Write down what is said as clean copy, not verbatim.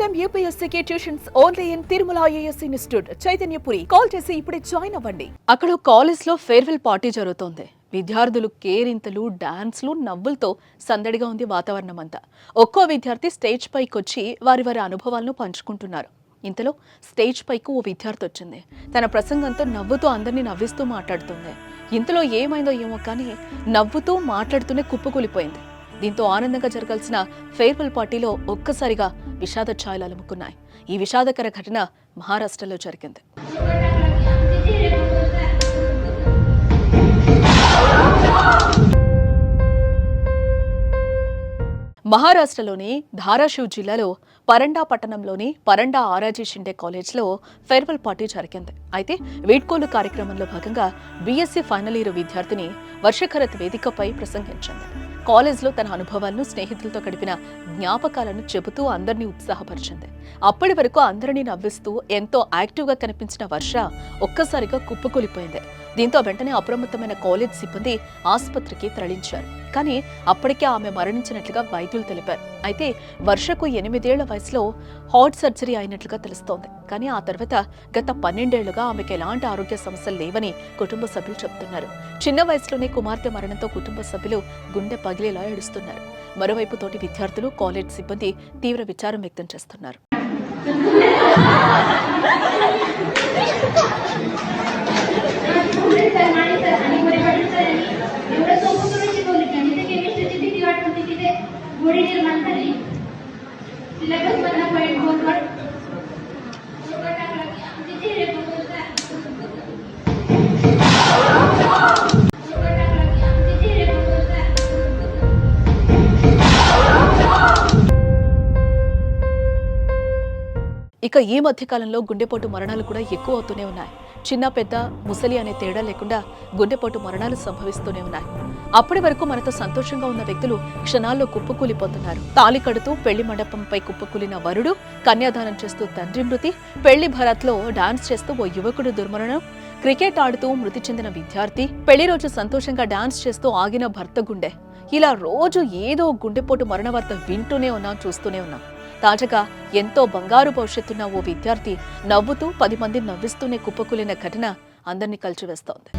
Time యూపీఎస్సీకి tuitions only in Tirumala IAS institute Chaitanyapuri. Call చేసి ఇప్పుడే జాయిన్ అవ్వండి. అక్కడ కాలేజ్ లో ఫేర్వెల్ పార్టీ జరుగుతోంది. విద్యార్థులు కేరింతలు, డాన్స్లు, నవ్వులతో సందడిగా ఉంది వాతావరణం అంతా. ఒక్కో విద్యార్థి స్టేజ్ పైకి వచ్చి వారి అనుభవాలను పంచుకుంటున్నారు. ఇంతలో స్టేజ్ పైకి ఓ విద్యార్థి వచ్చింది. తన ప్రసంగంతో నవ్వుతూ అందరినీ నవ్విస్తూ మాట్లాడుతుంది. ఇంతలో ఏమైందో ఏమో కానీ నవ్వుతూ మాట్లాడుతూనే కుప్పకూలిపోయింది. దీంతో ఆనందంగా జరగాల్సిన ఫేర్వెల్ పార్టీలో ఒక్కసారిగా విషాద ఛాయలు అలుముకున్నాయి. ఈ విషాదకర ఘటన మహారాష్ట్రలో జరిగింది. మహారాష్ట్రలోని ధారాషివ్ జిల్లాలో పరండా పట్టణంలోని పరండా ఆరాజీ షిండే కాలేజ్లో ఫేర్వెల్ పార్టీ జరిగింది. అయితే వీడ్కోలు కార్యక్రమంలో భాగంగా బీఎస్సీ ఫైనల్ ఇయర్ విద్యార్థిని వర్షఖరత్ వేదికపై ప్రసంగించింది. కాలేజ్లో తన అనుభవాలను, స్నేహితులతో గడిపిన జ్ఞాపకాలను చెబుతూ అందరినీ ఉత్సాహపరిచింది. అప్పటి వరకు అందరినీ నవ్విస్తూ ఎంతో యాక్టివ్గా కనిపించిన వర్ష ఒక్కసారిగా కుప్పకూలిపోయింది. దీంతో వెంటనే అప్రమత్తమైన కాలేజ్ సిబ్బంది ఆసుపత్రికి తరలించారు. కానీ అప్పటికే ఆమె మరణించినట్లుగా వైద్యులు తెలిపారు. అయితే వర్షకు 8 ఏళ్ల వయసులో హార్ట్ సర్జరీ అయినట్లుగా తెలుస్తోంది. కానీ ఆ తర్వాత గత 12 ఏళ్లుగా ఆమెకు ఎలాంటి ఆరోగ్య సమస్యలు లేవని కుటుంబ సభ్యులు చెబుతున్నారు. చిన్న వయసులోనే కుమార్తె మరణంతో కుటుంబ సభ్యులు గుండె పగిలేలా ఏడుస్తున్నారు. మరోవైపు తోటి విద్యార్థులు, కాలేజ్ సిబ్బంది తీవ్ర విచారం వ్యక్తం చేస్తున్నారు. ఇక ఈ మధ్యకాలంలో గుండెపోటు మరణాలు కూడా ఎక్కువ అవుతూనే ఉన్నాయి. చిన్న పెద్ద ముసలి అనే తేడా లేకుండా గుండెపోటు మరణాలు సంభవిస్తూనే ఉన్నాయి. అప్పటి వరకు మనతో సంతోషంగా ఉన్న వ్యక్తులు క్షణాల్లో కుప్పకూలిపోతున్నారు. తాళి కడుతూ పెళ్లి మండపంపై కుప్పకూలిన వరుడు, కన్యాదానం చేస్తూ తండ్రి మృతి, పెళ్లి భరత్లో డాన్స్ చేస్తూ ఓ యువకుడు దుర్మరణం, క్రికెట్ ఆడుతూ మృతి చెందిన విద్యార్థి, పెళ్లి రోజు సంతోషంగా డాన్స్ చేస్తూ ఆగిన భర్త గుండె, ఇలా రోజు ఏదో గుండెపోటు మరణ వార్త వింటూనే ఉన్నాం, చూస్తూనే ఉన్నాం. తాజాగా ఎంతో బంగారు భవిష్యత్తున్న ఓ విద్యార్థి నవ్వుతూ 10 మంది నవ్విస్తూనే కుప్పకూలిన ఘటన అందరినీ కలిచివేస్తోంది.